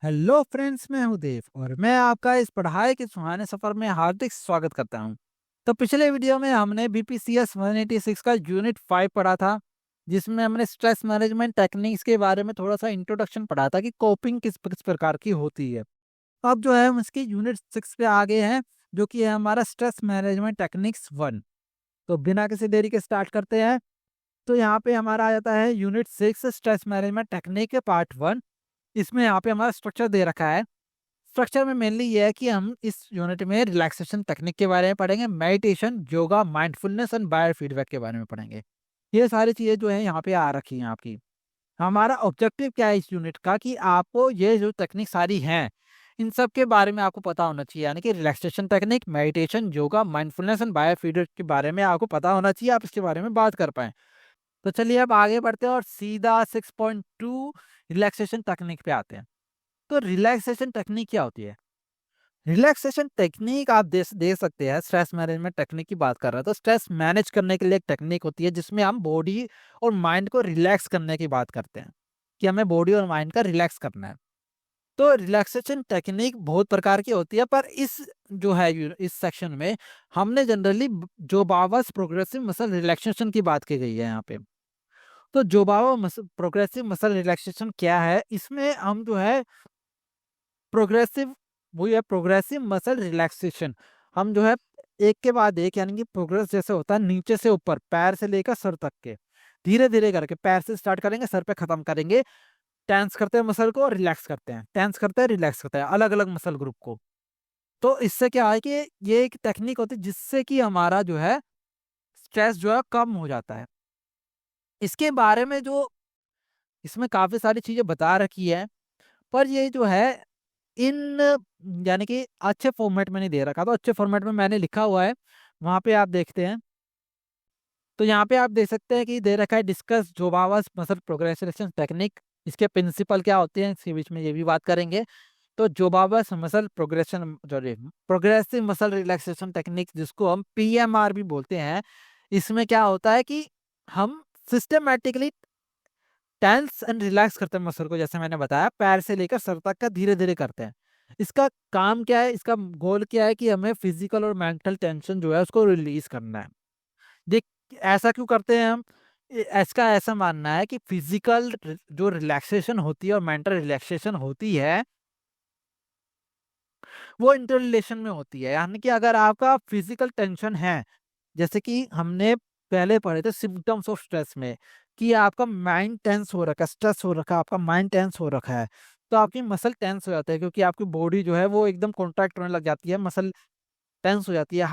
Hello friends, मैं हूं देव और मैं आपका इस पढ़ाई के सुहाने सफर में हार्दिक स्वागत करता हूं। तो पिछले वीडियो में हमने बीपीसीएस 186 का यूनिट 5 पढ़ा था, जिसमें हमने स्ट्रेस मैनेजमेंट टेक्निक्स के बारे में थोड़ा सा इंट्रोडक्शन पढ़ा था कि कोपिंग किस प्रकार की होती है। अब जो है हम इसके यूनिट 6 पे आ गए हैं, जो कि है हमारा स्ट्रेस मैनेजमेंट टेक्निक्स 1। तो बिना किसी देरी के स्टार्ट करते हैं। तो यहाँ पे हमारा आ जाता है unit 6 stress management technique part 1। इसमें यहाँ पे हमारा स्ट्रक्चर दे रखा है। स्ट्रक्चर में मेनली ये है कि हम इस यूनिट में रिलैक्सेशन टेक्निक के बारे में पढ़ेंगे, meditation, yoga, mindfulness and bio feedback के बारे में पढ़ेंगे। ये सारी चीजें जो है यहाँ पे आ रखी हैं आपकी। हमारा ऑब्जेक्टिव क्या है इस यूनिट का कि आपको ये जो टेक्निक सारी हैं, इन सब के बारे में आपको पता होना चाहिए, यानी कि relaxation technique, meditation, yoga, mindfulness and bio feedback के बारे में आपको पता होना चाहिए, आप इसके बारे में बात कर पाए। तो चलिए अब आगे बढ़ते हैं और सीधा 6.2 रिलैक्सेशन टेक्निक पे आते हैं। तो रिलैक्सेशन टेक्निक क्या होती है? रिलैक्सेशन टेक्निक आप दे सकते हैं, स्ट्रेस मैनेजमेंट टेक्निक की बात कर रहा है तो स्ट्रेस मैनेज करने के लिए एक टेक्निक होती है जिसमें हम बॉडी और माइंड को रिलैक्स करने की बात करते हैं, कि हमें बॉडी और माइंड का रिलैक्स करना है। तो रिलैक्सेशन टेक्निक बहुत प्रकार की होती है, पर इस जो है इस सेक्शन में हमने जनरली जोबावास प्रोग्रेसिव मसल रिलैक्सेशन की बात की गई है यहाँ पे। तो जोबावा प्रोग्रेसिव मसल रिलैक्सेशन क्या है? इसमें हम जो है प्रोग्रेसिव वही है प्रोग्रेसिव मसल रिलैक्सेशन। हम जो है एक के बाद एक, यानी कि प्रोग्रेस जैसे होता है नीचे से ऊपर, पैर से लेकर सर तक के, धीरे धीरे करके पैर से स्टार्ट करेंगे, सर पे खत्म करेंगे। टेंस करते हैं मसल को, रिलैक्स करते हैं, टेंस करते हैं, रिलैक्स करते हैं, अलग अलग मसल ग्रुप को। तो इससे क्या है कि ये एक टेक्निक होती है जिससे कि हमारा जो है स्ट्रेस जो है कम हो जाता है। इसके बारे में जो इसमें काफी सारी चीजें बता रखी है, पर ये जो है इन यानी कि अच्छे फॉर्मेट में नहीं दे रखा। तो अच्छे फॉर्मेट में मैंने लिखा हुआ है, वहां पे आप देखते हैं। तो यहाँ पे आप देख सकते हैं कि दे रखा है डिस्कस जोबावास मसल प्रोग्रेशन टेक्निक। इसके प्रिंसिपल क्या होते हैं इसके बीच में ये भी बात करेंगे। तो Jacobson's muscle progression sorry progressive muscle relaxation technique, जिसको हम पीएमआर भी बोलते हैं, इसमें क्या होता है कि हम सिस्टमेटिकली टेंस एंड रिलैक्स करते हैं मसल को, जैसे मैंने बताया पैर से लेकर सर तक का धीरे धीरे करते हैं। इसका काम क्या है, इसका गोल क्या है कि हमें फिजिकल और मेंटल टेंशन जो है उसको रिलीज करना है। देख, ऐसा क्यों करते हैं हम? इसका ऐसा मानना है कि फिजिकल जो रिलैक्सेशन होती है और मेंटल रिलैक्सेशन होती है, वो इंटर रिलेशन में होती है। यानी कि अगर आपका फिजिकल टेंशन है, जैसे कि हमने पहले पढ़े थे सिम्टम्स ऑफ स्ट्रेस में, कि आपका माइंड टेंस हो रखा है, स्ट्रेस हो रखा है, आपका माइंड टेंस हो रखा है, तो आपकी मसल टेंस हो जाते हैं, क्योंकि आपकी बॉडी जो है वो एकदम कॉन्ट्रैक्ट होने लग जाती है, मसल टेंस हो जाती है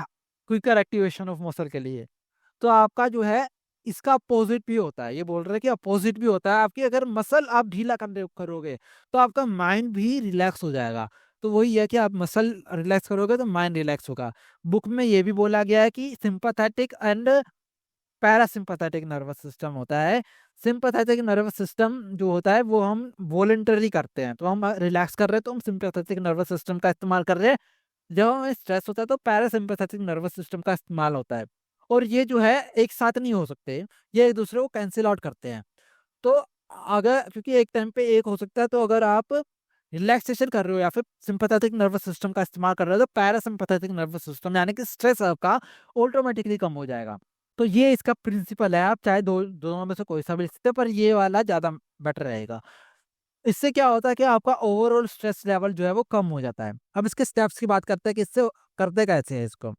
क्विकर एक्टिवेशन ऑफ मसल के लिए। तो आपका जो है इसका अपोजिट भी होता है, ये बोल रहे हैं कि अपोजिट भी होता है। आपकी अगर मसल आप ढीला करने करोगे तो आपका माइंड भी रिलैक्स हो जाएगा। तो वही है कि आप मसल रिलैक्स करोगे तो माइंड रिलैक्स होगा। बुक में ये भी बोला गया है कि sympathetic and parasympathetic nervous system होता है। सिंपैथेटिक नर्वस सिस्टम जो होता है वो हम वॉलेंटरी करते हैं, तो हम रिलैक्स कर रहे हैं तो हम सिंपैथेटिक नर्वस सिस्टम का इस्तेमाल कर रहे हैं। जब हमें स्ट्रेस होता है तो पैरासिम्पैथेटिक नर्वस सिस्टम का इस्तेमाल होता है। और ये जो है एक साथ नहीं हो सकते, ये एक दूसरे को कैंसिल आउट करते हैं। तो अगर क्योंकि एक टाइम पे एक हो सकता है, तो अगर आप रिलैक्सेशन कर रहे हो या फिर सिंपैथेटिक नर्वस सिस्टम का इस्तेमाल कर रहे हो तो पैरासिम्पैथेटिक नर्वस सिस्टम यानी कि स्ट्रेस आपका ऑटोमेटिकली कम हो जाएगा। तो ये इसका प्रिंसिपल है। आप चाहे दोनों में से कोई सा भी लिख सकते हैं, पर ये वाला ज्यादा बेटर रहेगा। इससे क्या होता है कि आपका ओवरऑल स्ट्रेस लेवल जो है वो कम हो जाता है। अब इसके स्टेप्स की बात करते हैं कि इससे करते कैसे हैं इसको।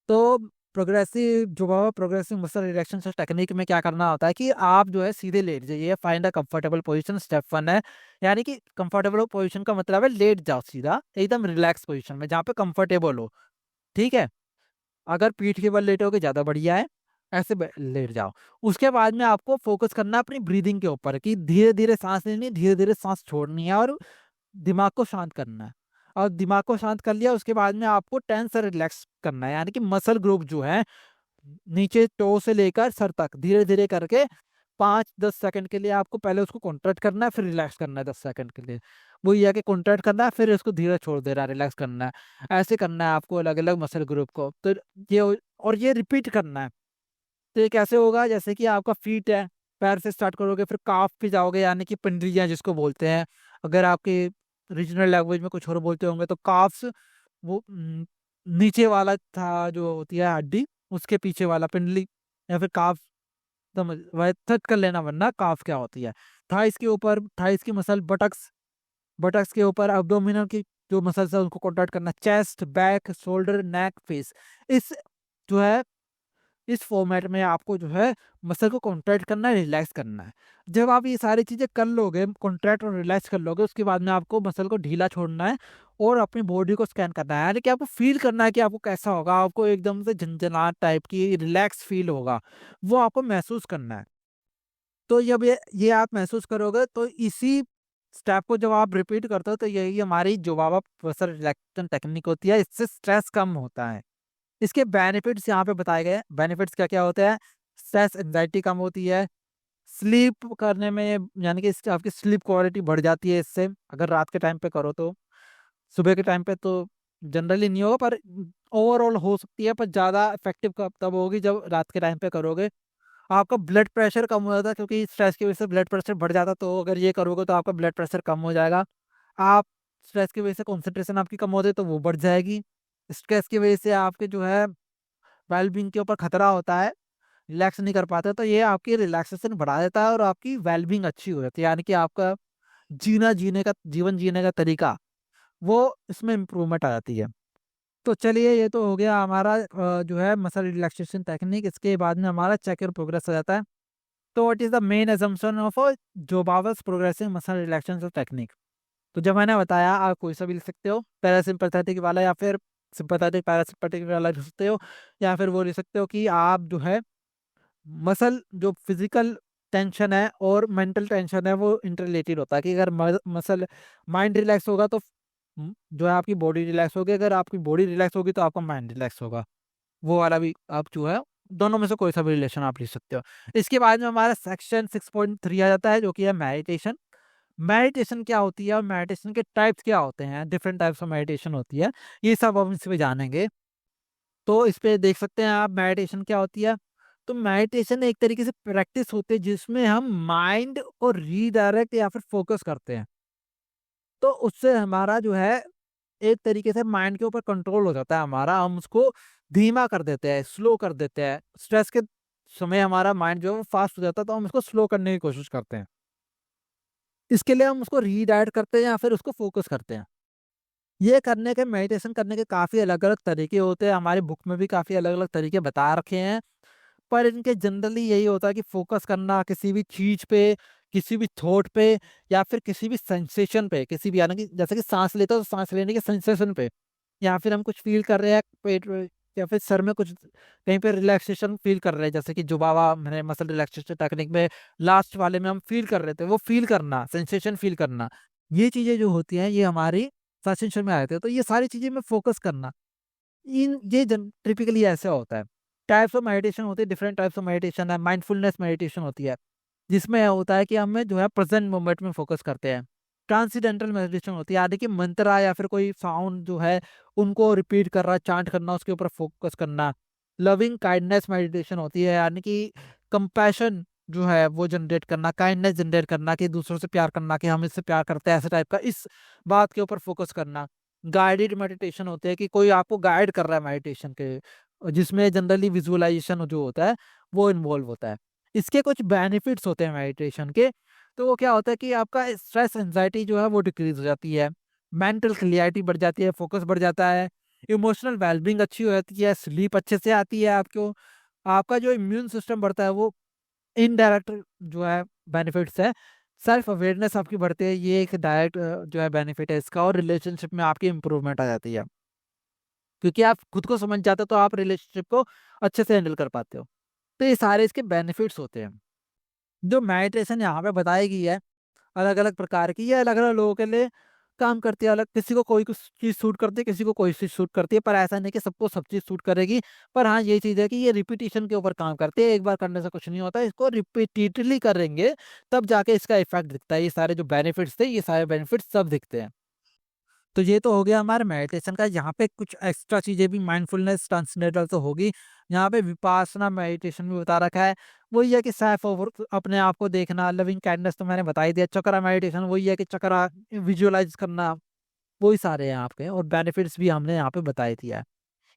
तो प्रोग्रेसिव मसल रिलैक्सेशन टेक्निक में क्या करना होता है कि आप जो है सीधे लेट जाइए, find a comfortable position, step 1 है। यानी कि कंफर्टेबल पोजीशन का मतलब है लेट जाओ सीधा एकदम रिलैक्स पोजीशन में जहाँ पे कंफर्टेबल हो। ठीक है, अगर पीठ के बल लेटे होगे ज्यादा बढ़िया है, ऐसे लेट जाओ। उसके बाद में आपको फोकस करना है अपनी ब्रीदिंग के ऊपर, कि धीरे धीरे सांस लेनी है, धीरे धीरे सांस छोड़नी है और दिमाग को शांत करना है। और दिमाग को शांत कर लिया उसके बाद में आपको टेंस और रिलैक्स करना है, यानी कि मसल ग्रुप जो है नीचे टो से लेकर सर तक धीरे धीरे करके 5-10 सेकंड के लिए आपको पहले उसको कॉन्ट्रैक्ट करना है, फिर रिलैक्स करना है 10 सेकंड के लिए। वो ये है कि कॉन्ट्रैक्ट करना है फिर इसको धीरे छोड़ देना है, रिलैक्स करना है। ऐसे करना है आपको अलग अलग मसल ग्रुप को। तो ये और ये रिपीट करना है। तो ये कैसे होगा? जैसे कि आपका फीट है, पैर से स्टार्ट करोगे, फिर काफ पे जाओगे, यानी कि पिंडलियां जिसको बोलते हैं। अगर आपके रीजनल लैंग्वेज में कुछ और बोलते होंगे। तो काफ्स वो नीचे वाला था जो होती है हड्डी, उसके पीछे वाला पिंडली, या फिर काफ, समझ वह सेट कर लेना वरना काफ क्या होती है। थाइस के ऊपर थाइस की मसल, बटक्स, बटक्स के ऊपर अब्डोमिनल की जो मसल्स है उनको कॉन्ट्रैक्ट करना, चेस्ट, बैक, शोल्डर, नेक, फेस। इस जो है इस फॉर्मेट में आपको जो है मसल को कॉन्ट्रैक्ट करना है, रिलैक्स करना है। जब आप ये सारी चीजें कर लोगे, कॉन्ट्रैक्ट और रिलैक्स कर लोगे, उसके बाद में आपको मसल को ढीला छोड़ना है और अपनी बॉडी को स्कैन करना है, यानी कि आपको फील करना है कि आपको कैसा होगा। आपको एकदम से झंझनाहट टाइप की रिलैक्स फील होगा, वो आपको महसूस करना है। तो जब ये आप महसूस करोगे तो इसी स्टेप को जब आप रिपीट करते हो तो यही हमारी जुबाबा मसल रिलैक्सेशन टेक्निक होती है। इससे स्ट्रेस कम होता है। इसके बेनिफिट्स यहाँ पे बताए गए हैं। बेनिफिट्स क्या क्या होते हैं? स्ट्रेस एंजाइटी कम होती है, स्लीप करने में, यानी कि इससे आपकी स्लीप क्वालिटी बढ़ जाती है इससे, अगर रात के टाइम पे करो तो। सुबह के टाइम पे तो जनरली नहीं होगा, पर ओवरऑल हो सकती है, पर ज़्यादा इफेक्टिव कब तब होगी जब रात के टाइम पे करोगे। आपका ब्लड प्रेशर कम हो जाता है, क्योंकि स्ट्रेस की वजह से ब्लड प्रेशर बढ़ जाता है, तो अगर ये करोगे तो आपका ब्लड प्रेशर कम हो जाएगा। आप स्ट्रेस की वजह से कॉन्सेंट्रेशन आपकी कम होती है तो वो बढ़ जाएगी। स्ट्रेस की वजह से आपके जो है वेलबींग के ऊपर खतरा होता है, रिलैक्स नहीं कर पाते, तो ये आपकी रिलैक्सेशन बढ़ा देता है और आपकी वेलबींग अच्छी हो जाती है, यानी कि आपका जीवन जीने का तरीका, वो इसमें इम्प्रूवमेंट आ जाती है। तो चलिए, ये तो हो गया हमारा जो है मसल रिलैक्सेशन टेक्निक। इसके बाद में हमारा चेक योर प्रोग्रेस आ जाता है। तो what is the main assumption of Jacobson's progressing muscle relaxation technique? तो जब मैंने बताया, आप कोई सा भी लिख सकते हो, पैरासिम्पैथेटिक वाला या फिर सिंपैथेटिक पैरासिम्पैथेटिक वाला लिख सकते हो, या फिर वो लिख सकते हो कि आप जो है मसल जो फिजिकल टेंशन है और मेंटल टेंशन है वो इंटरलेटेड होता है, कि अगर मसल माइंड रिलैक्स होगा तो जो है आपकी बॉडी रिलैक्स होगी, अगर आपकी बॉडी रिलैक्स होगी तो आपका माइंड रिलैक्स होगा। वो वाला भी आप जो है, दोनों में से कोई सा भी रिलेशन आप लिख सकते हो। इसके बाद में हमारा सेक्शन 6.3 आ जाता है, जो कि है मेडिटेशन। मेडिटेशन क्या होती है और मेडिटेशन के टाइप्स क्या होते हैं, डिफरेंट टाइप्स ऑफ मेडिटेशन होती है, ये सब हम इसमें जानेंगे। तो इस पे देख सकते हैं आप मेडिटेशन क्या होती है। तो मेडिटेशन एक तरीके से प्रैक्टिस होती है जिसमें हम माइंड को रीडायरेक्ट या फिर फोकस करते हैं। तो उससे हमारा जो है एक तरीके से माइंड के ऊपर कंट्रोल हो जाता है हमारा, हम उसको धीमा कर देते हैं, स्लो कर देते हैं। स्ट्रेस के समय हमारा माइंड जो है वो फास्ट हो जाता है, तो हम उसको स्लो करने की कोशिश करते हैं। इसके लिए हम उसको रीडायरेक्ट करते हैं या फिर उसको फोकस करते हैं। ये करने के मेडिटेशन करने के काफ़ी अलग-अलग तरीके होते हैं, हमारी बुक में भी काफ़ी अलग-अलग तरीके बता रखे हैं। पर इनके जनरली यही होता है कि फोकस करना किसी भी चीज़ पे, किसी भी थॉट पे, या फिर किसी भी सेंसेशन पे, किसी भी, यानी कि जैसे कि साँस लेते हो तो साँस लेने के सेंसेशन पे, या फिर हम कुछ फ़ील कर रहे हैं पेट में, या फिर सर में कुछ कहीं पे रिलैक्सेशन फ़ील कर रहे हैं, जैसे कि जुबावा मैंने मसल रिलैक्सेशन टेक्निक में लास्ट वाले में हम फ़ील कर रहे थे, वो फ़ील करना, सेंसेशन फ़ील करना। ये चीज़ें जो होती हैं ये हमारी सेंसेशन में आ जाती है। तो ये सारी चीज़ें में फोकस करना, इन ये जन टिपिकली ऐसा होता है। टाइप्स ऑफ मेडिटेशन होती है, डिफरेंट टाइप्स ऑफ मेडिटेशन है। माइंडफुलनेस मेडिटेशन होती है, जिसमें यह होता है कि हमें जो है प्रेजेंट मोमेंट में फोकस करते हैं। ट्रांसीडेंटल मेडिटेशन होती है, यानी कि मंत्रा या फिर कोई साउंड जो है उनको रिपीट करना, चांट करना, उसके ऊपर फोकस करना। लविंग काइंडनेस मेडिटेशन होती है, यानी कि कंपैशन जो है वो जनरेट करना, काइंडनेस जनरेट करना, कि दूसरों से प्यार करना, कि हम इससे प्यार करते हैं, ऐसे टाइप का, इस बात के ऊपर फोकस करना। गाइडेड मेडिटेशन होते हैं, कि कोई आपको गाइड कर रहा है मेडिटेशन के, जिसमें जनरली विजुअलाइजेशन जो होता है वो इन्वॉल्व होता है। इसके कुछ बेनिफिट्स होते हैं मेडिटेशन के। तो वो क्या होता है कि आपका स्ट्रेस एंजाइटी जो है वो डिक्रीज हो जाती है, मेंटल क्लियरिटी बढ़ जाती है, फोकस बढ़ जाता है, इमोशनल वेलबींग अच्छी हो जाती है, स्लीप अच्छे से आती है आपको, आपका जो इम्यून सिस्टम बढ़ता है, वो इनडायरेक्ट जो है बेनिफिट्स है। सेल्फ अवेयरनेस आपकी बढ़ती है, ये एक डायरेक्ट जो है बेनिफिट है इसका। और रिलेशनशिप में आपकी इंप्रूवमेंट आ जाती है, क्योंकि आप खुद को समझ जाते हो तो आप रिलेशनशिप को अच्छे से हैंडल कर पाते हो। तो ये सारे इसके बेनिफिट्स होते हैं। जो मेडिटेशन यहाँ पे बताई गई है अलग अलग प्रकार की, ये अलग अलग लोगों के लिए काम करती है। अलग, किसी को कोई कुछ चीज़ सूट करती है, किसी को कोई चीज़ सूट करती है, पर ऐसा नहीं कि सबको सब चीज़ सूट करेगी। पर हाँ, ये चीज़ है कि ये रिपीटिशन के ऊपर काम करती है, एक बार करने से कुछ नहीं होता, इसको रिपीटेडली करेंगे तब जाके इसका इफेक्ट दिखता है। ये सारे जो बेनिफिट्स थे, ये सारे बेनिफिट्स सब दिखते हैं। तो ये तो हो गया हमारा मेडिटेशन का। यहाँ पे कुछ एक्स्ट्रा चीजें भी, माइंडफुलनेस ट्रांसcendental तो होगी। यहाँ पे विपासना मेडिटेशन भी बता रखा है। वही है कि सैफ ओवर अपने आप को देखना, लविंग काइंडनेस तो मैंने बता ही दिया। चक्रा मेडिटेशन वही है कि चक्रा विजुअलाइज करना, वही सारे हैं आपके। और बेनिफिट्स भी हमने यहाँ पे बताई दिया है।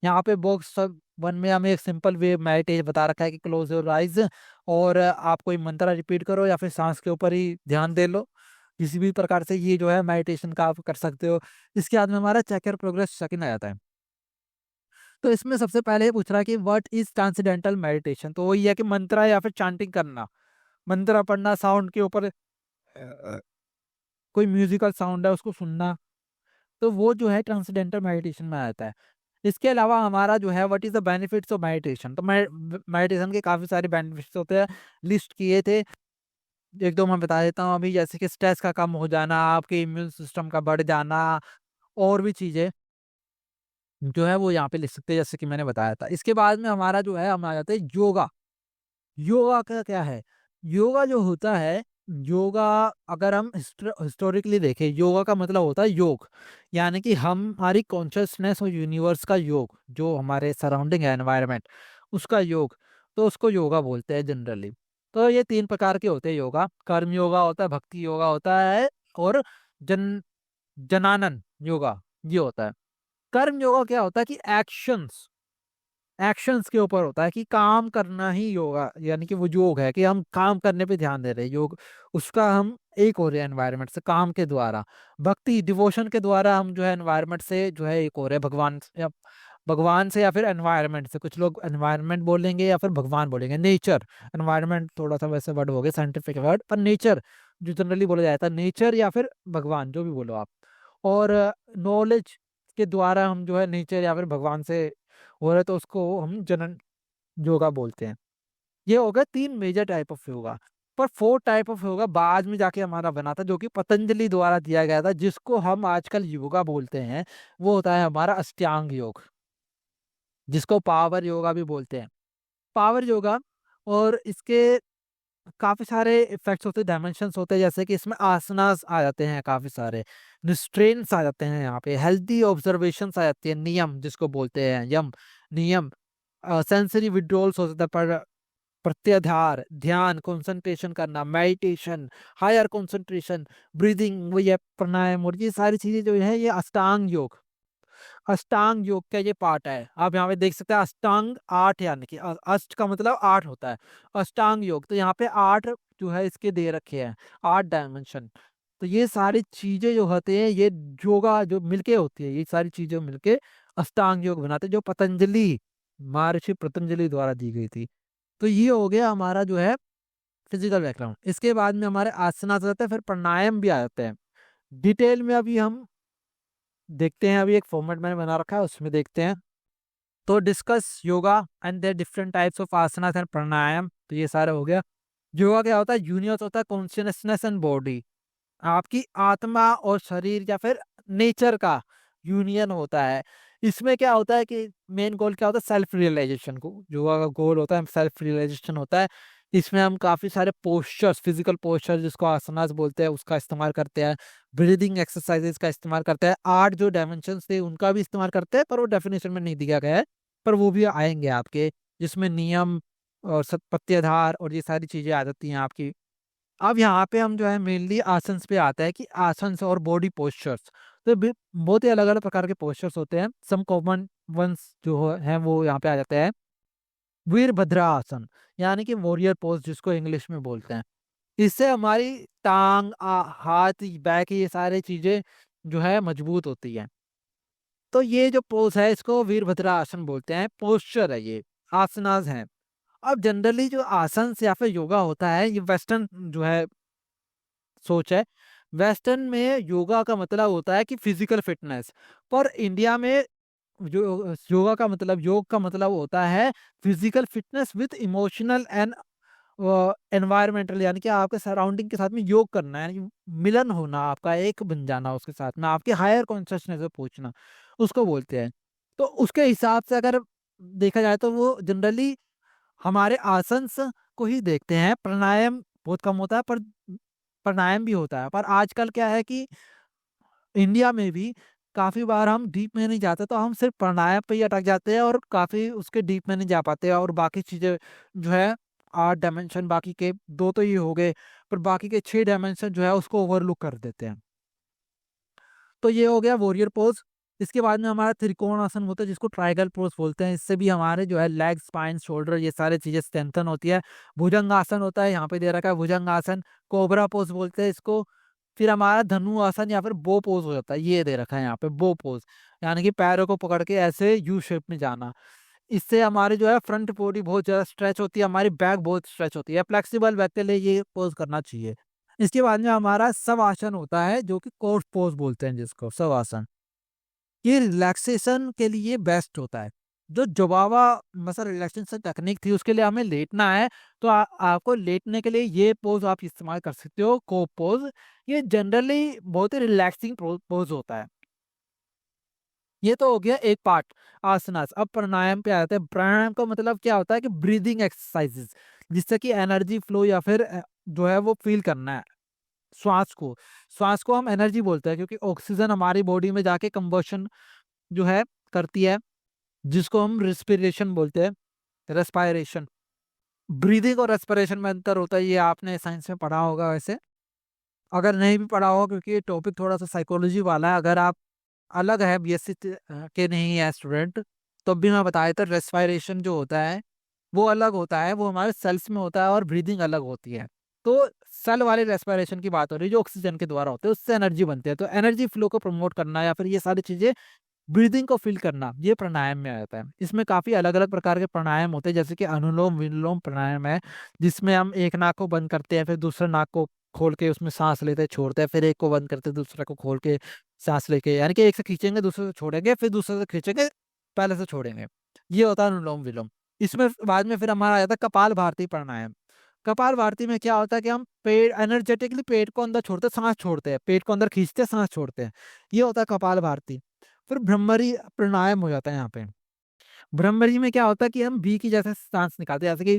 यहाँ पे बॉक्स सब वन में हमें एक सिंपल वे मेडिटेशन बता रखा है कि क्लोज योर आइज, और आप कोई मंत्र रिपीट करो या फिर सांस के ऊपर ही ध्यान दे लो। किसी भी प्रकार से ये जो है मेडिटेशन का आप कर सकते हो। इसके बाद में हमारा चेक योर प्रोग्रेस सेकंड आ जाता है। तो इसमें सबसे पहले ये पूछ रहा है कि व्हाट इज ट्रांसेंडेंटल मेडिटेशन। तो वही है कि मंत्र या फिर चांटिंग करना, मंत्र पढ़ना, साउंड के ऊपर कोई म्यूजिकल साउंड है उसको सुनना, तो वो जो है ट्रांसेंडेंटल मेडिटेशन में आता है। इसके अलावा हमारा जो है what is the benefits of meditation. तो मेडिटेशन के काफी सारे बेनिफिट्स होते हैं, लिस्ट किए थे, एक दो मैं बता देता हूँ अभी। जैसे कि स्ट्रेस का कम हो जाना, आपके इम्यून सिस्टम का बढ़ जाना, और भी चीजें जो है वो यहाँ पे लिख सकते हैं, जैसे कि मैंने बताया था। इसके बाद में हमारा जो है हम आ जाते हैं योगा। योगा का क्या है? योगा जो होता है, योगा अगर हम हिस्टोरिकली देखें, योगा का मतलब होता है योग, यानी कि हम हमारी कॉन्शियसनेस और यूनिवर्स का योग, जो हमारे सराउंडिंग है एनवायरनमेंट, उसका योग। तो उसको योगा बोलते हैं जनरली। तो ये तीन प्रकार के होते हैं योगा। कर्म योगा होता है, भक्ति योगा होता है, और जन जनानन योगा ये होता है। कर्म योगा क्या होता है कि एक्शंस, एक्शंस के ऊपर होता है कि काम करना ही योगा, यानी कि वो योग है कि हम काम करने पे ध्यान दे रहे हैं। योग उसका हम एक हो रहे हैं एनवायरनमेंट से, काम के द्वारा। भक्ति डिवोशन के द्वारा हम जो है एनवायरनमेंट से जो है एक हो रहे हैं, भगवान से या फिर एनवायरनमेंट से। कुछ लोग एनवायरनमेंट बोलेंगे या फिर भगवान बोलेंगे। नेचर, एनवायरनमेंट थोड़ा सा वैसे वर्ड हो गया साइंटिफिक वर्ड, पर नेचर जो जनरली बोला जाता है, नेचर या फिर भगवान, जो भी बोलो आप। और नॉलेज के द्वारा हम जो है नेचर या फिर भगवान से हो रहा है, तो उसको हम जनन योगा बोलते हैं। ये हो गया तीन मेजर टाइप ऑफ योगा। पर फोर टाइप ऑफ योगा बाद में जाके हमारा बना था, जो कि पतंजलि द्वारा दिया गया था, जिसको हम आजकल योगा बोलते हैं। वो होता है हमारा अष्टांग योग, जिसको पावर योगा भी बोलते हैं। पावर योगा, और इसके काफी सारे इफेक्ट्स होते हैं, डायमेंशंस होते हैं। जैसे कि इसमें आसनास आ जाते हैं काफी सारे, निस्ट्रेन्स आ जाते हैं, यहाँ पे हेल्थी ऑब्जर्वेशंस आ जाती है, नियम जिसको बोलते हैं, यम नियम। सेंसरी विड्रॉल्स हो सकता है, पर प्रत्याधार, ध्यान, कंसंट्रेशन करना, मेडिटेशन, हायर कंसंट्रेशन, ब्रीदिंग, वो ये प्राणायाम, और ये सारी चीजें जो है ये अष्टांग योग, अष्टांग योग का ये पार्ट है। आप यहाँ पे देख सकते हैं अष्टांग आठ, यानी कि अष्ट का मतलब आठ होता है, अष्टांग योग। तो यहाँ पे आठ जो है इसके दे रखे हैं, आठ डायमेंशन। तो ये सारी चीजें जो होते हैं, ये योगा जो मिलके होती है, ये सारी चीजें मिलके अष्टांग योग बनाते हैं, जो पतंजलि, महर्षि पतंजलि द्वारा दी गई थी। तो ये हो गया हमारा जो है फिजिकल बैकग्राउंड। इसके बाद में हमारे आसन आ जाते हैं, फिर प्राणायाम भी आ जाते हैं। डिटेल में अभी हम देखते हैं, अभी एक फॉर्मेट मैंने बना रखा है उसमें देखते हैं। तो discuss yoga and there different types of asanas and pranayama. तो ये सारा हो गया। योगा क्या होता है? यूनियन होता है कॉन्शियसनेस एंड बॉडी, आपकी आत्मा और शरीर या फिर नेचर का यूनियन होता है। इसमें क्या होता है कि मेन गोल क्या होता है? सेल्फ रियलाइजेशन को, योगा का गोल होता है सेल्फ रियलाइजेशन होता है। इसमें हम काफी सारे पोस्चर्स, फिजिकल पोस्चर जिसको आसनास बोलते हैं, उसका इस्तेमाल करते हैं। ब्रीदिंग एक्सरसाइजेस का इस्तेमाल करते हैं। आठ जो डायमेंशन थे उनका भी इस्तेमाल करते हैं, पर वो डेफिनेशन में नहीं दिया गया है, पर वो भी आएंगे आपके, जिसमें नियम और प्रत्याधार और ये सारी चीजें आ जाती हैं आपकी। अब यहाँ पे हम जो है मेनली आसन्स पे आता है कि आसन्स और बॉडी पोस्चर्स। तो बहुत ही अलग अलग प्रकार के पोस्चर्स होते हैं। सम कॉमन वंस जो हैं वो यहाँ पे आ जाते हैं। वीरभद्रा आसन, यानी कि वॉरियर पोज जिसको इंग्लिश में बोलते हैं। इससे हमारी टांग, हाथ, बैक, ये सारी चीजें जो है मजबूत होती है। तो ये जो पोज है इसको वीरभद्रा आसन बोलते हैं, पोस्चर है ये, आसनास हैं। अब जनरली जो आसन या फिर योगा होता है, ये वेस्टर्न जो है सोच है। वेस्टर्न में योगा का मतलब होता है कि फिजिकल फिटनेस, पर इंडिया में जो योगा का मतलब, योग का मतलब होता है physical fitness with emotional and environmental, यानी कि आपके सराउंडिंग के साथ में योग करना है, यानी कि मिलन होना, आपका एक बन जाना उसके साथ में, आपके हायर कॉन्शियसनेस पे पहुंचना, उसको बोलते हैं। तो उसके हिसाब से अगर देखा जाए तो वो जनरली हमारे आसंस को ही देखते हैं। प्राणायाम बहुत कम होता है, पर प्राणायाम भी होता है। पर आजकल क्या है कि इंडिया में भी काफ़ी बार हम डीप में नहीं जाते, तो हम सिर्फ प्राणायाम पे ही अटक जाते हैं और काफ़ी उसके डीप में नहीं जा पाते, और बाकी चीज़ें जो है 8 डायमेंशन, बाकी के 2 तो ये हो गए, पर बाकी के 6 डायमेंशन जो है उसको ओवरलुक कर देते हैं। तो ये हो गया वॉरियर पोज। इसके बाद में हमारा त्रिकोण आसन होता है, जिसको ट्राइगल पोज बोलते हैं। इससे भी हमारे जो है लेग, स्पाइन, शोल्डर, ये सारी चीजें स्ट्रेंथन होती है। भुजंग आसन होता है, यहाँ पे दे रखा है भुजंग आसन, कोबरा पोज बोलते हैं इसको। फिर हमारा धनु आसन या फिर बो पोज हो जाता है, ये दे रखा है यहाँ पे बो पोज, यानी कि पैरों को पकड़ के ऐसे यू शेप में जाना। इससे हमारे जो है फ्रंट बॉडी बहुत ज्यादा स्ट्रेच होती है, हमारी बैक बहुत स्ट्रेच होती है। फ्लेक्सिबल बैक के लिए ये पोज करना चाहिए। इसके बाद में हमारा सब आसन होता है, जो कि कोर्स पोज बोलते हैं जिसको, सब आसन। ये रिलैक्सेशन के लिए बेस्ट होता है। जो जुबावा मसल रिलैक्सेशन टेक्निक थी, उसके लिए हमें लेटना है, तो आपको लेटने के लिए ये पोज आप इस्तेमाल कर सकते हो, कोप पोज। ये जनरली बहुत ही रिलैक्सिंग पोज होता है। ये तो हो गया एक पार्ट आसनास। अब प्राणायाम पे आते हैं। प्राणायाम का मतलब क्या होता है कि ब्रीदिंग एक्सरसाइजेस, जिससे कि एनर्जी फ्लो या फिर जो है वो फील करना है श्वास को हम एनर्जी बोलते हैं, क्योंकि ऑक्सीजन हमारी बॉडी में जाके कंबशन जो है करती है, जिसको हम रिस्पिरेशन बोलते हैं, रेस्पायरेशन। ब्रीदिंग और रेस्पिरेशन में अंतर होता है, ये आपने साइंस में पढ़ा होगा वैसे। अगर नहीं भी पढ़ा होगा, क्योंकि ये टॉपिक थोड़ा सा साइकोलॉजी वाला है, अगर आप अलग है बीएससी के नहीं है स्टूडेंट, तो भी मैं बता देता, रेस्पायरेशन जो होता है वो अलग होता है, वो हमारे सेल्स में होता है, और ब्रीदिंग अलग होती है। तो सेल वाले रेस्पिरेशन की बात हो रही है, जो ऑक्सीजन के द्वारा होते हैं, उससे एनर्जी बनती है। तो एनर्जी फ्लो को प्रमोट करना या फिर ये सारी चीजें, ब्रीदिंग को फील करना, ये प्राणायाम में आ जाता है। इसमें काफी अलग अलग प्रकार के प्राणायाम होते हैं, जैसे कि अनुलोम विलोम प्राणायाम है, जिसमें हम एक नाक को बंद करते हैं, फिर दूसरे नाक को खोल के उसमें सांस लेते हैं, छोड़ते हैं, फिर एक को बंद करते हैं, दूसरे को खोल के सांस लेके, यानी कि एक से खींचेंगे, दूसरे से छोड़ेंगे, फिर दूसरे से खींचेंगे, पहले से छोड़ेंगे। ये होता है अनुलोम विलोम। इसमें बाद में फिर हमारा आ जाता है कपाल भारती प्राणायाम। कपाल भारती में क्या होता है कि हम पेट एनर्जेटिकली पेट को अंदर छोड़ते हैं, सांस छोड़ते हैं, पेट को अंदर खींचते हैं, सांस छोड़ते हैं। ये होता है कपाल भारती। फिर भ्रमरी प्राणायाम हो जाता है यहाँ पे। भ्रमरी में क्या होता है कि हम बी की जैसे सांस निकालते हैं, जैसे कि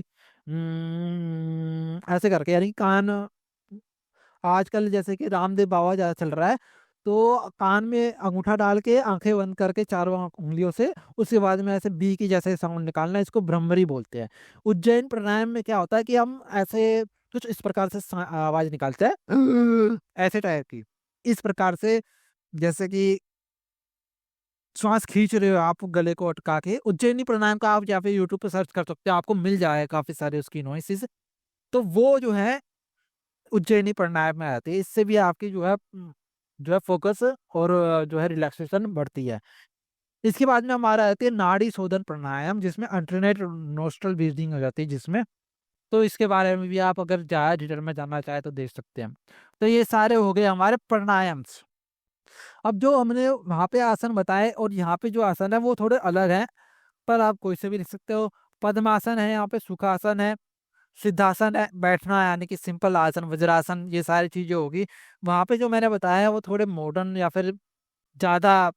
ऐसे करके, यानी कि कान, आजकल जैसे कि रामदेव बाबा ज्यादा चल रहा है, तो कान में अंगूठा डाल के आंखें बंद करके चारों उंगलियों से, उसके बाद में ऐसे बी की जैसे साउंड निकालना है, इसको भ्रमरी बोलते हैं। उज्जैन प्राणायाम में क्या होता है कि हम ऐसे कुछ इस प्रकार से आवाज निकालते हैं, ऐसे टाइप की, इस प्रकार से, जैसे कि श्वास खींच रहे हो आप गले को अटका के। उज्जैनी प्राणायाम का आप या फिर यूट्यूब पे सर्च कर सकते हो, आपको मिल जाएगा काफी सारे उसकी नॉइसेस। तो वो जो है उज्जैनी प्राणायाम में आती है। इससे भी आपकी जो है फोकस और जो है रिलैक्सेशन बढ़ती है। इसके बाद में हमारा आती है नाड़ी शोधन प्राणायाम, जिसमें अल्टरनेट नोस्ट्रल ब्रीदिंग हो जाती है जिसमें। तो इसके बारे में भी आप अगर ज्यादा डिटेल में जानना चाहे तो देख सकते हैं। तो ये सारे हो गए हमारे प्राणायाम। अब जो हमने वहां पे आसन बताए और यहाँ पे जो आसन है वो थोड़े अलग हैं, पर आप कोई से भी लिख सकते हो। पद्मासन है, यहाँ पे सुखासन है, सिद्धासन है बैठना, यानी कि सिंपल आसन, वज्रासन, ये सारी चीजें होगी। वहां पे जो मैंने बताया है वो थोड़े मॉडर्न या फिर ज्यादा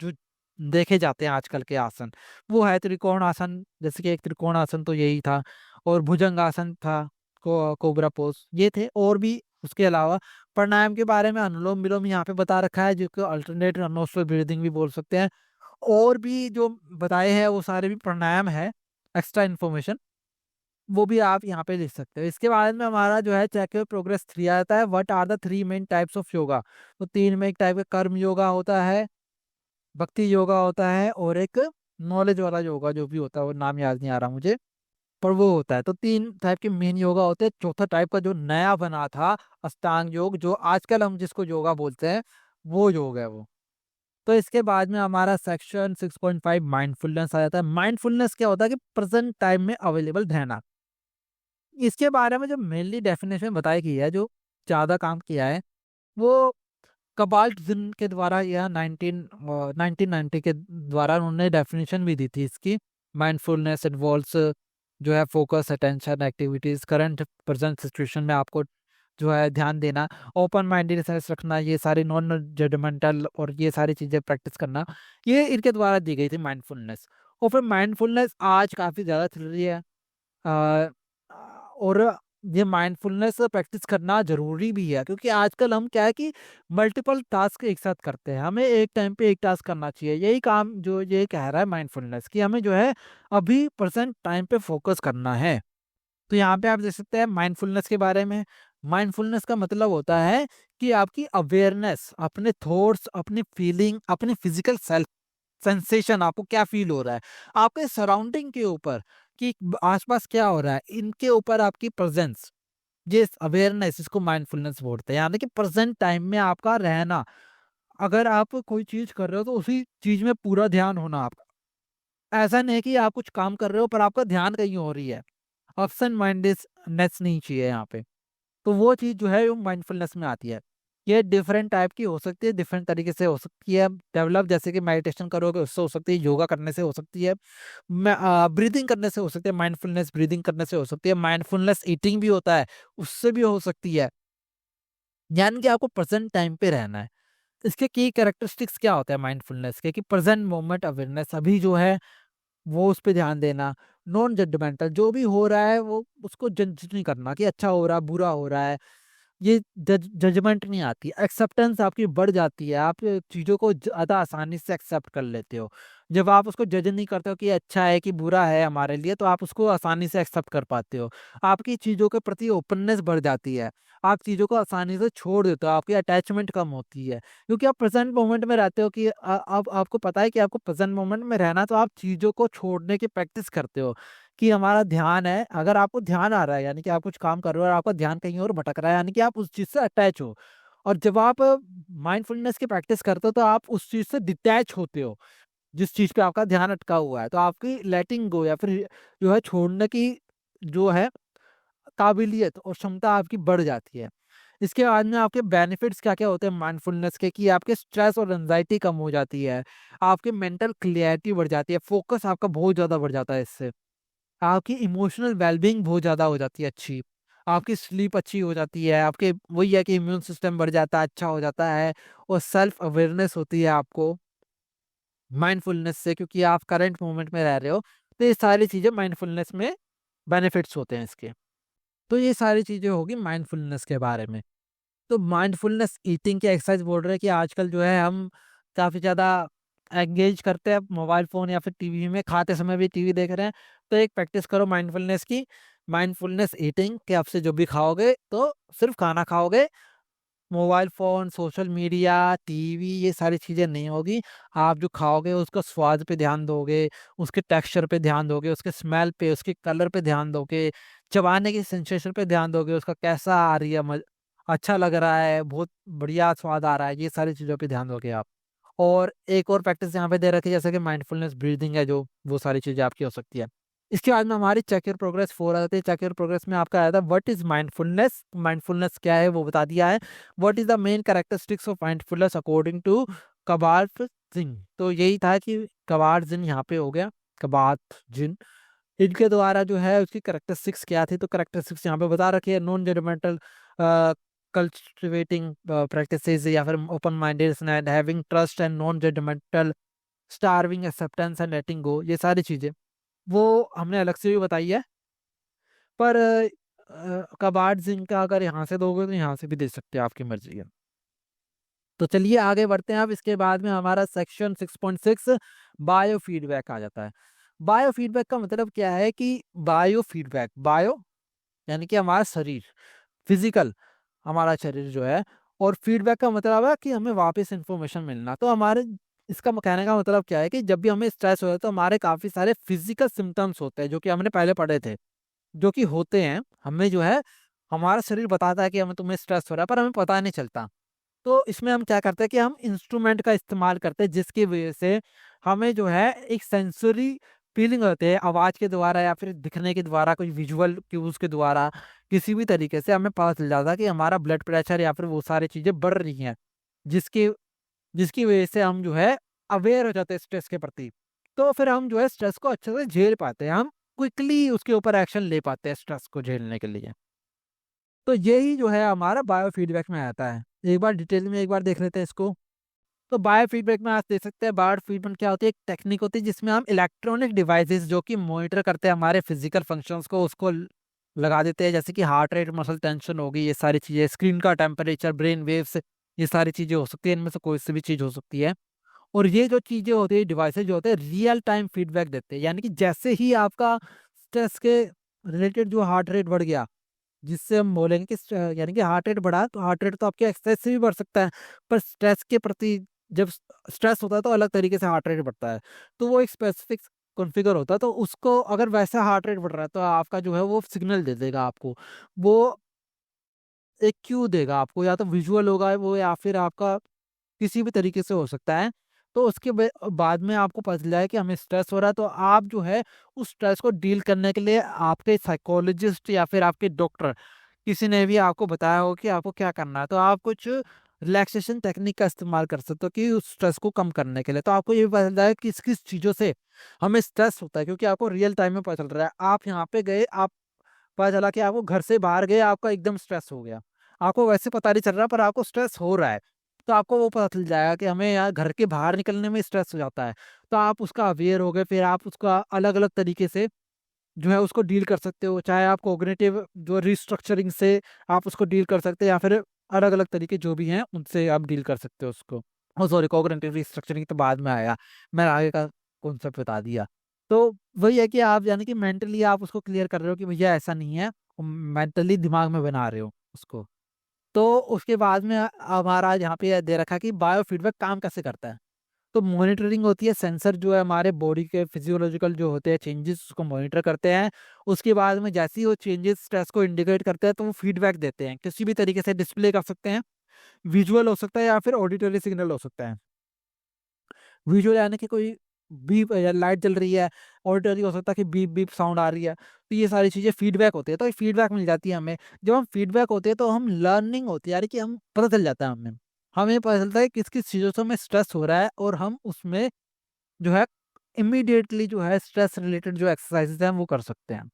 जो देखे जाते हैं आजकल के आसन, वो है त्रिकोण आसन। जैसे कि एक त्रिकोण आसन तो यही था, और भुजंग आसन था, कोबरा पोज, ये थे। और भी उसके अलावा प्राणायाम के बारे में अनुलोम विलोम यहाँ पे बता रखा है, जिसको अल्टरनेट नोस्ट्रल ब्रीदिंग भी बोल सकते हैं। और भी जो बताए हैं वो सारे भी प्राणायाम है, एक्स्ट्रा इन्फॉर्मेशन, वो भी आप यहाँ पे लिख सकते हो। इसके बाद में हमारा जो है चेक योर प्रोग्रेस 3 आता है। What are the 3 main types of yoga? तो 3 में एक टाइप का कर्म योगा होता है, भक्ति योगा होता है, और एक नॉलेज वाला योगा जो भी होता है, वो नाम याद नहीं आ रहा मुझे, पर वो होता है। तो 3 टाइप के मेन योगा होते हैं। चौथा टाइप का जो नया बना था, अष्टांग योग, जो आजकल हम जिसको योगा बोलते हैं, वो योग है वो। तो इसके बाद में हमारा सेक्शन 6.5 माइंडफुलनेस आ जाता है। माइंडफुलनेस क्या होता है कि प्रेजेंट टाइम में अवेलेबल रहना। इसके बारे में जो मेनली डेफिनेशन बताई गई है, जो ज्यादा काम किया है, वो कबाल्ट जिन के द्वारा या 1990 के द्वारा उन्होंने डेफिनेशन भी दी थी इसकी। माइंडफुलनेस इन्वॉल्व्स जो है focus, attention, activities, current present situation में आपको जो है ध्यान देना, ओपन माइंडेडनेस रखना, ये सारी नॉन जजमेंटल और ये सारी चीजें प्रैक्टिस करना, ये इनके द्वारा दी गई थी माइंडफुलनेस। और फिर माइंडफुलनेस आज काफी ज्यादा चल रही है। और ये माइंडफुलनेस प्रैक्टिस करना ज़रूरी भी है, क्योंकि आजकल हम क्या है कि मल्टीपल टास्क एक साथ करते हैं। हमें एक टाइम पे एक टास्क करना चाहिए। यही काम जो ये कह रहा है माइंडफुलनेस, कि हमें जो है अभी प्रेज़ेंट टाइम पे फ़ोकस करना है। तो यहाँ पे आप देख सकते हैं माइंडफुलनेस के बारे में। माइंडफुलनेस का मतलब होता है कि आपकी अवेयरनेस, अपने थॉट्स, अपनी फीलिंग, अपनी फिजिकल सेल्फ सेंसेशन, आपको क्या फील हो रहा है, आपके सराउंडिंग के ऊपर, कि आसपास क्या हो रहा है, इनके ऊपर आपकी प्रेजेंस, ये अवेयरनेस, इसको माइंडफुलनेस बोलते हैं। यानी कि प्रेजेंट टाइम में आपका रहना। अगर आप कोई चीज कर रहे हो तो उसी चीज में पूरा ध्यान होना आपका। ऐसा नहीं है कि आप कुछ काम कर रहे हो पर आपका ध्यान कहीं हो रही है। एब्सेंट माइंडनेस नहीं चाहिए यहाँ पे। तो वो चीज़ जो है वो माइंडफुलनेस में आती है। ये डिफरेंट टाइप की हो सकती है, डिफरेंट तरीके से हो सकती है डेवलप। जैसे कि मेडिटेशन करोगे उससे हो सकती है, योगा करने से हो सकती है, ब्रीदिंग करने से हो सकती है, माइंडफुलनेस ब्रीदिंग करने से हो सकती है, माइंडफुलनेस ईटिंग भी होता है, उससे भी हो सकती है। यानी कि आपको प्रेजेंट टाइम पे रहना है। इसके की कैरेक्टरिस्टिक्स क्या होता है माइंडफुलनेस के, कि प्रेजेंट मोमेंट अवेयरनेस, अभी जो है वो उस पे ध्यान देना। नॉन जजमेंटल, जो भी हो रहा है वो उसको जज नहीं करना कि अच्छा हो रहा है बुरा हो रहा है। ये जजमेंट नहीं आती, एक्सेप्टेंस आपकी बढ़ जाती है। आप चीज़ों को ज़्यादा आसानी से एक्सेप्ट कर लेते हो। जब आप उसको जज नहीं करते हो कि ये अच्छा है कि बुरा है हमारे लिए, तो आप उसको आसानी से एक्सेप्ट कर पाते हो। आपकी चीज़ों के प्रति ओपननेस बढ़ जाती है। आप चीज़ों को आसानी से छोड़ देते हो, आपकी अटैचमेंट कम होती है, क्योंकि आप प्रेजेंट मोमेंट में रहते हो। कि अब आपको पता है कि आपको प्रेजेंट मोमेंट में रहना, तो आप चीज़ों को छोड़ने की प्रैक्टिस करते हो। कि हमारा ध्यान है, अगर आपको ध्यान आ रहा है यानी कि आप कुछ काम कर रहे हो और आपका ध्यान कहीं और भटक रहा है, यानी कि आप उस चीज से अटैच हो। और जब आप माइंडफुलनेस की प्रैक्टिस करते हो तो आप उस चीज से डिटैच होते हो, जिस चीज पे आपका ध्यान अटका हुआ है। तो आपकी लेटिंग गो या फिर जो है छोड़ने की जो है काबिलियत और क्षमता आपकी बढ़ जाती है। इसके बाद में आपके बेनिफिट्स क्या क्या होते हैं माइंडफुलनेस के, कि आपके स्ट्रेस और एंजाइटी कम हो जाती है, आपकी मेंटल क्लियरिटी बढ़ जाती है, फोकस आपका बहुत ज्यादा बढ़ जाता है इससे। आपकी इमोशनल वेलबींग बहुत ज़्यादा हो जाती है अच्छी। आपकी स्लीप अच्छी हो जाती है, आपके वही है कि इम्यून सिस्टम बढ़ जाता है, अच्छा हो जाता है। और सेल्फ अवेयरनेस होती है आपको माइंडफुलनेस से, क्योंकि आप करंट मोमेंट में रह रहे हो। तो ये सारी चीज़ें माइंडफुलनेस में बेनिफिट्स होते हैं इसके। तो ये सारी चीज़ें होगी माइंडफुलनेस के बारे में। तो माइंडफुलनेस ईटिंग की एक्सरसाइज बोल रहे हैं कि आजकल जो है हम काफ़ी ज़्यादा एंगेज करते हैं मोबाइल फ़ोन या फिर टीवी में, खाते समय भी टीवी देख रहे हैं। तो एक प्रैक्टिस करो माइंडफुलनेस की, माइंडफुलनेस ईटिंग, कि आपसे जो भी खाओगे तो सिर्फ खाना खाओगे, mobile phone, social media, TV, ये सारी चीज़ें नहीं होगी। आप जो खाओगे उसका स्वाद पे ध्यान दोगे, उसके टेक्सचर पे ध्यान दोगे, उसके स्मेल पे, उसके कलर पे ध्यान दोगे, चबाने की सेंसेशन पे ध्यान दोगे, उसका कैसा आ रही है अच्छा लग रहा है, बहुत बढ़िया स्वाद आ रहा है, ये सारी चीज़ों पे ध्यान दोगे आप। और एक और प्रैक्टिस यहाँ पे दे रखी है, जैसे कि माइंडफुलनेस ब्रीदिंग है जो, वो सारी चीज़ें आपकी हो सकती है। इसके बाद में हमारी चेक योर प्रोग्रेस 4 आ जाती है। चेक योर प्रोग्रेस में आपका आया था व्हाट इज माइंडफुलनेस, माइंडफुलनेस क्या है वो बता दिया है। What is the main characteristics of mindfulness according to Kabat Zinn. तो यही था कि कबार्ड जिन यहाँ पे हो गया, कबार्ड जिन, इनके द्वारा जो है उसकी कैरेक्टरिस्टिक्स क्या थी। तो कैरेक्टरिस्टिक्स यहाँ पे बता रखी है, नॉन जजमेंटल, कल्टिवेटिंग प्रैक्टिसेस, या फिर open minded and having trust and non judgmental, striving acceptance and letting go, ये सारी चीजें वो हमने अलग से भी बताई है। पर कबाड़ जिंक का अगर यहाँ से दोगे तो यहाँ से भी दे सकते हैं, आपकी मर्जी है। तो चलिए आगे बढ़ते हैं। अब इसके बाद में हमारा सेक्शन 6.6 बायो फीडबैक आ जाता है। बायो फीडबैक का मतलब क्या है, कि बायो फीडबैक, बायो यानी कि हमारा शरीर, फिजिकल, हमारा शरीर जो है, और फीडबैक का मतलब है कि हमें वापस इंफॉर्मेशन मिलना। तो हमारे इसका कहने का मतलब क्या है, कि जब भी हमें स्ट्रेस हो है तो हमारे काफी सारे फिजिकल सिम्टम्स होते हैं, जो कि हमने पहले पढ़े थे, जो कि होते हैं। हमें जो है हमारा शरीर बताता है कि हमें तुम्हें स्ट्रेस हो रहा है, पर हमें पता नहीं चलता। तो इसमें हम क्या करते हैं कि हम इंस्ट्रूमेंट का इस्तेमाल करते हैं, जिसकी वजह से हमें जो है एक सेंसरी फीलिंग होती है, आवाज के द्वारा या फिर दिखने के द्वारा, कोई विजुअल क्यूज के द्वारा, किसी भी तरीके से हमें पता चल जाता है कि हमारा ब्लड प्रेशर या फिर वो सारी चीजें बढ़ रही हैं, जिसकी जिसकी वजह से हम जो है अवेयर हो जाते हैं स्ट्रेस के प्रति। तो फिर हम जो है स्ट्रेस को अच्छे से झेल पाते हैं, हम क्विकली उसके ऊपर एक्शन ले पाते हैं स्ट्रेस को झेलने के लिए। तो यही जो है हमारा बायो फीडबैक में आता है। एक बार डिटेल में एक बार देख लेते हैं इसको। तो बायो फीडबैक में आप देख सकते हैं, बायो फीडबैक क्या होती है, एक टेक्निक होती है जिसमें हम इलेक्ट्रॉनिक डिवाइसेस जो कि मॉनिटर करते हैं हमारे फिजिकल फंक्शंस को, उसको लगा देते हैं, जैसे कि हार्ट रेट, मसल टेंशन होगी, ये सारी चीजें, स्क्रीन का टेम्परेचर, ब्रेन वेव्स, ये सारी चीजें हो सकती है, इनमें से कोई सी भी चीज हो सकती है। और ये जो चीजें होती है, डिवाइसेज जो होते हैं, रियल टाइम फीडबैक देते हैं, यानी कि जैसे ही आपका स्ट्रेस के रिलेटेड जो हार्ट रेट बढ़ गया, जिससे हम बोलेंगे कि यानी कि हार्ट रेट बढ़ा, तो हार्ट रेट तो आपके एक्सरसाइज से भी बढ़ सकता है, पर स्ट्रेस के प्रति जब स्ट्रेस होता है तो अलग तरीके से हार्ट रेट बढ़ता है। तो वो एक स्पेसिफिक कॉन्फ़िगर होता है, तो उसको अगर वैसा हार्ट रेट बढ़ रहा है तो आपका जो है वो सिग्नल दे देगा आपको, वो एक क्यू देगा आपको, या तो विजुअल होगा वो, या फिर आपका किसी भी तरीके से हो सकता है। तो उसके बाद में आपको पता चला है कि हमें स्ट्रेस हो रहा है, तो आप जो है उस स्ट्रेस को डील करने के लिए आपके साइकोलॉजिस्ट या फिर आपके डॉक्टर, किसी ने भी आपको बताया हो कि आपको क्या करना है, तो आप कुछ रिलैक्सेशन टेक्निक का इस्तेमाल कर सकते हो कि उस स्ट्रेस को कम करने के लिए। तो आपको ये भी पता चला है कि किस किस चीज़ों से हमें स्ट्रेस होता है, क्योंकि आपको रियल टाइम में पता चल रहा है। आप यहाँ पे गए, आप पता चला कि आपको घर से बाहर गए, आपका एकदम स्ट्रेस हो गया, आपको वैसे पता नहीं चल रहा पर आपको स्ट्रेस हो रहा है, तो आपको वो पता चल जाएगा कि हमें यार घर के बाहर निकलने में स्ट्रेस हो जाता है। तो आप उसका अवेयर हो गए, फिर आप उसका अलग अलग तरीके से जो है उसको डील कर सकते हो, चाहे आप कोग्निटिव जो रिस्ट्रक्चरिंग से आप उसको डील कर सकते हैं, या फिर अलग अलग तरीके जो भी हैं उनसे आप डील कर सकते हो उसको। ओ सॉरी, कोग्निटिव रिस्ट्रक्चरिंग तो बाद में आया, मैं आगे का कॉन्सेप्ट बता दिया। तो वही है कि आप यानी कि मेंटली आप उसको क्लियर कर रहे हो कि भैया ऐसा नहीं है, मेंटली दिमाग में बना रहे हो उसको। तो उसके बाद में हमारा यहाँ पे दे रखा कि बायो फीडबैक काम कैसे करता है। तो मॉनिटरिंग होती है, सेंसर जो है हमारे बॉडी के फिजियोलॉजिकल जो होते हैं चेंजेस उसको मॉनिटर करते हैं। उसके बाद में जैसे ही वो चेंजेस स्ट्रेस को इंडिकेट करते हैं तो वो फीडबैक देते हैं, किसी भी तरीके से डिस्प्ले कर सकते हैं, विजुअल हो सकता है या फिर ऑडिटरी सिग्नल हो सकता है। विजुअल यानी कि कोई बीप या लाइट जल रही है, ऑडिटरी हो सकता है कि बीप बीप साउंड आ रही है, तो ये सारी चीजें फीडबैक होती है, तो फीडबैक मिल जाती है हमें। जब हम फीडबैक होते हैं तो हम लर्निंग होती है, यानी कि हम पता चल जाता है हमें, हमें पता चलता है किस किस चीजों से हमें स्ट्रेस हो रहा है, और हम उसमें जो है इमीडिएटली जो है स्ट्रेस रिलेटेड जो एक्सरसाइजेज हैं वो कर सकते हैं,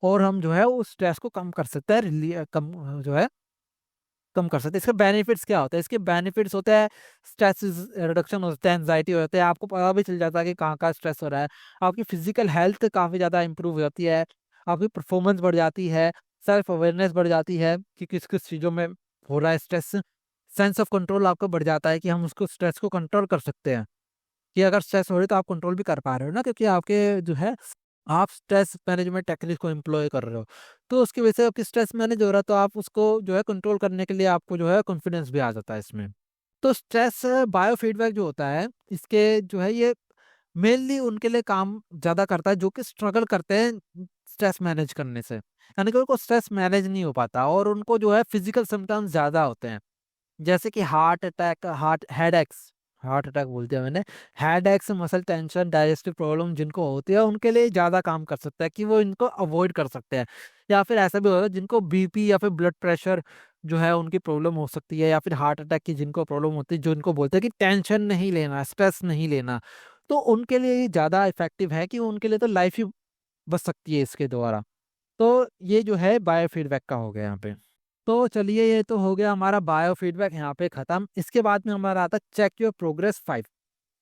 और हम जो है उस स्ट्रेस को कम कर सकते हैं, कम जो है कम कर सकते हैं। इसके बेनिफिट्स क्या होते हैं? इसके बेनिफिट्स होते हैं स्ट्रेस रिडक्शन होता है, एंजाइटी हो जाता है, आपको पता भी चल जाता है कि कहाँ स्ट्रेस हो रहा है, आपकी फिजिकल हेल्थ काफ़ी ज़्यादा इंप्रूव हो जाती है, आपकी परफॉर्मेंस बढ़ जाती है, सेल्फ अवेयरनेस बढ़ जाती है कि किस किस चीज़ों में हो रहा है स्ट्रेस, सेंस ऑफ कंट्रोल आपका बढ़ जाता है कि हम उसको स्ट्रेस को कंट्रोल कर सकते हैं, कि अगर स्ट्रेस हो रही है तो आप कंट्रोल भी कर पा रहे हो ना, क्योंकि आपके जो है आप स्ट्रेस मैनेजमेंट टेक्निक को एम्प्लॉय कर रहे हो, तो उसकी वजह से आपकी स्ट्रेस मैनेज हो रहा है, तो आप उसको जो है कंट्रोल करने के लिए आपको जो है कॉन्फिडेंस भी आ जाता है इसमें। तो स्ट्रेस बायो फीडबैक जो होता है, इसके जो है ये मेनली उनके लिए काम ज़्यादा करता है जो कि स्ट्रगल करते हैं स्ट्रेस मैनेज करने से, यानी कि उनको स्ट्रेस मैनेज नहीं हो पाता और उनको जो है फिजिकल सिम्टम्स ज़्यादा होते हैं, जैसे कि हार्ट अटैक, हार्ट अटैक बोलते हैं मैंने, headaches, muscle tension, digestive problem जिनको होती है उनके लिए ज़्यादा काम कर सकता है कि वो इनको अवॉइड कर सकते हैं। या फिर ऐसा भी होता है जिनको बीपी या फिर ब्लड प्रेशर जो है उनकी प्रॉब्लम हो सकती है, या फिर हार्ट अटैक की जिनको प्रॉब्लम होती है, जो इनको बोलते हैं कि टेंशन नहीं लेना, स्ट्रेस नहीं लेना, तो उनके लिए ये ज़्यादा इफेक्टिव है कि उनके लिए तो लाइफ ही बच सकती है इसके द्वारा। तो ये जो है बायो फीडबैक का हो गया यहाँ पे। तो चलिए, ये तो हो गया हमारा बायो फीडबैक यहाँ पे खत्म। इसके बाद में हमारा आता है चेक योर प्रोग्रेस 5।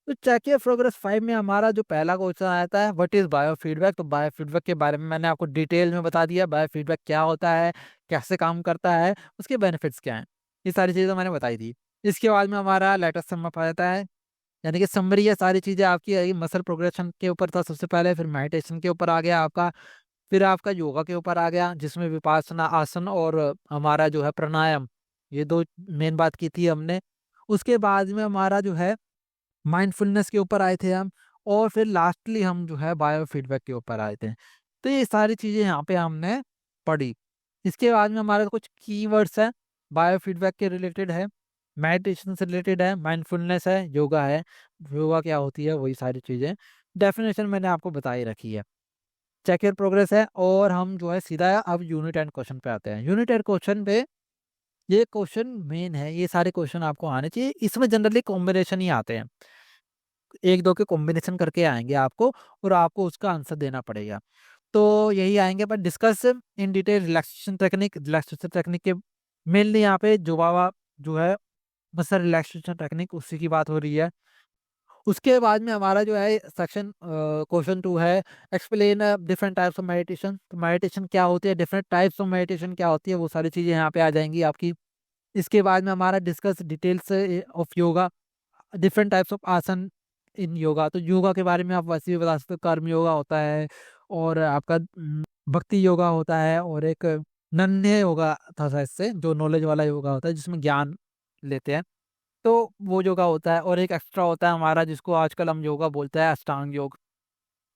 तो चेक योर प्रोग्रेस 5 में हमारा जो पहला क्वेश्चन आता है, व्हाट इज बायो फीडबैक। तो बायो फीडबैक के बारे में मैंने आपको डिटेल में बता दिया, बायो फीडबैक क्या होता है, कैसे काम करता है, उसके बेनिफिट्स क्या हैं, ये सारी चीजें मैंने बताई थी। इसके बाद में हमारा लेटेस्ट सम अप आ जाता है, यानी कि समरी है, सारी चीजें आपकी मसल प्रोग्रेशन के ऊपर था सबसे पहले, फिर मेडिटेशन के ऊपर आ गया आपका, फिर आपका योगा के ऊपर आ गया जिसमें विपासना आसन और हमारा जो है प्राणायाम, ये दो मेन बात की थी हमने। उसके बाद में हमारा जो है माइंडफुलनेस के ऊपर आए थे हम, और फिर लास्टली हम जो है बायो फीडबैक के ऊपर आए थे। तो ये सारी चीजें यहाँ पे हमने पढ़ी। इसके बाद में हमारे कुछ कीवर्ड्स हैं बायो फीडबैक के रिलेटेड है, मेडिटेशन से रिलेटेड है, माइंडफुलनेस है, योगा है, योगा क्या होती है, वही सारी चीजें। डेफिनेशन मैंने आपको बता ही रखी है, चेक योर प्रोग्रेस है। और हम जो है सीधा अब यूनिट एंड क्वेश्चन पे आते हैं। यूनिट एंड क्वेश्चन पे ये क्वेश्चन मेन है, ये सारे क्वेश्चन आपको आने चाहिए, इसमें जनरली कॉम्बिनेशन ही आते हैं, एक दो के कॉम्बिनेशन करके आएंगे आपको, और आपको उसका आंसर देना पड़ेगा। तो यही आएंगे, पर discuss in detail relaxation technique के मेनली यहाँ पे जुबावा जो है मसल रिलैक्सेशन टेक्निक, उसी की बात हो रही है। उसके बाद में हमारा जो है सेक्शन क्वेश्चन 2 है, explain different types of meditation. तो मेडिटेशन क्या होती है, डिफरेंट टाइप्स ऑफ मेडिटेशन क्या होती है, वो सारी चीज़ें यहाँ पे आ जाएंगी आपकी। इसके बाद में हमारा discuss details of yoga, different types of आसन इन योगा। तो योगा के बारे में आप वैसे भी बता सकते हो, कर्म योगा होता है और आपका भक्ति योगा होता है, और एक नन्हे योगा था शायद से, जो नॉलेज वाला योगा होता है जिसमें ज्ञान लेते हैं, तो वो योगा होता है। और एक एक्स्ट्रा होता है हमारा जिसको आजकल हम योगा बोलते हैं, अष्टांग योग।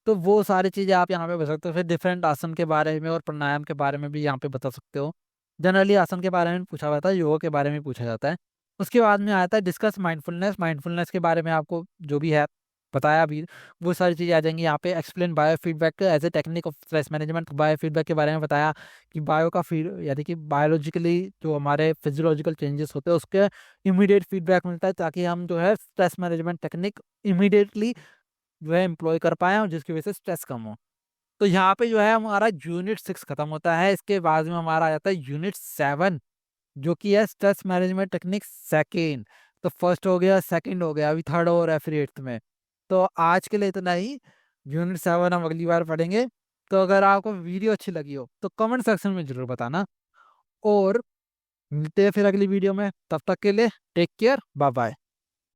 तो वो सारी चीज़ें आप यहाँ पे बता सकते हो। फिर डिफरेंट आसन के बारे में और प्राणायाम के बारे में भी यहाँ पे बता सकते हो। जनरली आसन के बारे में पूछा जाता है, योगा के बारे में पूछा जाता है। उसके बाद में आता है डिस्कस माइंडफुलनेस। माइंडफुलनेस के बारे में आपको जो भी है बताया अभी, वो सारी चीज़ें आ जाएंगी यहाँ पे। Explain bio feedback as a technique of stress management. Bio feedback के बारे में बताया कि बायो का फीड यानी कि बायोलॉजिकली जो हमारे फिजियोलॉजिकल चेंजेस होते हैं उसके इमीडिएट फीडबैक मिलता है, ताकि हम जो है स्ट्रेस मैनेजमेंट टेक्निक इमीडिएटली जो है एम्प्लॉय कर पाए और जिसकी वजह से स्ट्रेस कम हो। तो यहाँ पे जो है हमारा यूनिट 6 खत्म होता है। इसके बाद में हमारा आ जाता है यूनिट 7, जो कि है स्ट्रेस मैनेजमेंट टेक्निक सेकेंड। तो फर्स्ट हो गया, सेकंड हो गया, अभी थर्ड और है फिर एट्थ में। तो आज के लिए इतना ही। यूनिट 7 हम अगली बार पढ़ेंगे। तो अगर आपको वीडियो अच्छी लगी हो तो कमेंट सेक्शन में जरूर बताना, और मिलते हैं फिर अगली वीडियो में। तब तक के लिए टेक केयर, बाय बाय।